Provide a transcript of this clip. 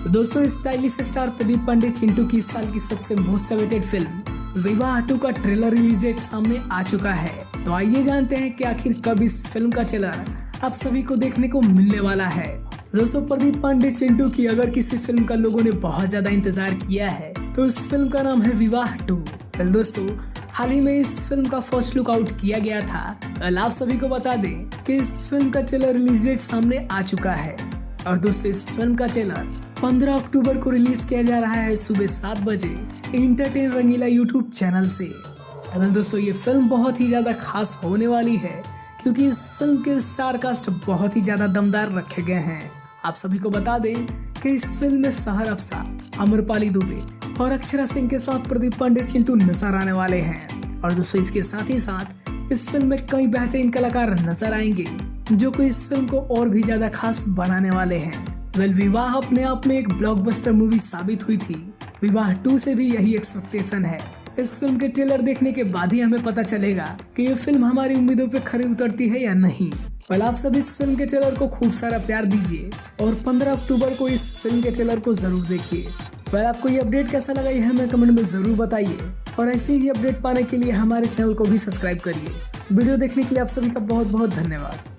दोस्तों, stylish star Pradeep Pandey Chintu की इस साल की सबसे मोस्ट अवेटेड फिल्म विवाह 2 का ट्रेलर रिलीज डेट सामने आ चुका है। तो आइए जानते हैं कि आखिर कब इस फिल्म का ट्रेलर आप सभी को देखने को मिलने वाला है। दोस्तों, प्रदीप पांडे चिंटू की अगर किसी फिल्म का लोगों ने बहुत ज्यादा इंतजार किया है तो इस फिल्म का नाम है विवाह 2। दोस्तों, हाल ही में इस फिल्म का फर्स्ट लुक आउट किया गया था। कल आप सभी को बता दें कि इस फिल्म का ट्रेलर रिलीज डेट सामने आ चुका है और दोस्तों इस फिल्म का ट्रेलर 15 अक्टूबर को रिलीज किया जा रहा है सुबह 7 बजे एंटरटेन रंगीला यूट्यूब चैनल से। दोस्तों, ये फिल्म बहुत ही ज्यादा खास होने वाली है क्योंकि इस फिल्म के स्टार कास्ट बहुत ही ज्यादा दमदार रखे गए हैं। आप सभी को बता दें कि इस फिल्म में सहर अफसार, अमरपाली दुबे और अक्षरा सिंह के साथ प्रदीप पांडे चिंटू नजर आने वाले हैं। और दोस्तों, इसके साथ ही साथ इस फिल्म में कई बेहतरीन कलाकार नजर आएंगे जो कि इस फिल्म को और भी ज्यादा खास बनाने वाले हैं। विवाह अपने आप में एक ब्लॉकबस्टर मूवी साबित हुई थी। विवाह 2 से भी यही एक्सपेक्टेशन है। इस फिल्म के ट्रेलर देखने के बाद ही हमें पता चलेगा कि ये फिल्म हमारी उम्मीदों पे खरी उतरती है या नहीं। आप सब इस फिल्म के ट्रेलर को खूब सारा प्यार दीजिए और 15 अक्टूबर को इस फिल्म के ट्रेलर को जरूर देखिए। आपको ये अपडेट कैसा लगा ये हमें कमेंट में जरूर बताइए और ऐसे ही अपडेट पाने के लिए हमारे चैनल को भी सब्सक्राइब करिए। वीडियो देखने के लिए आप सभी का बहुत बहुत धन्यवाद।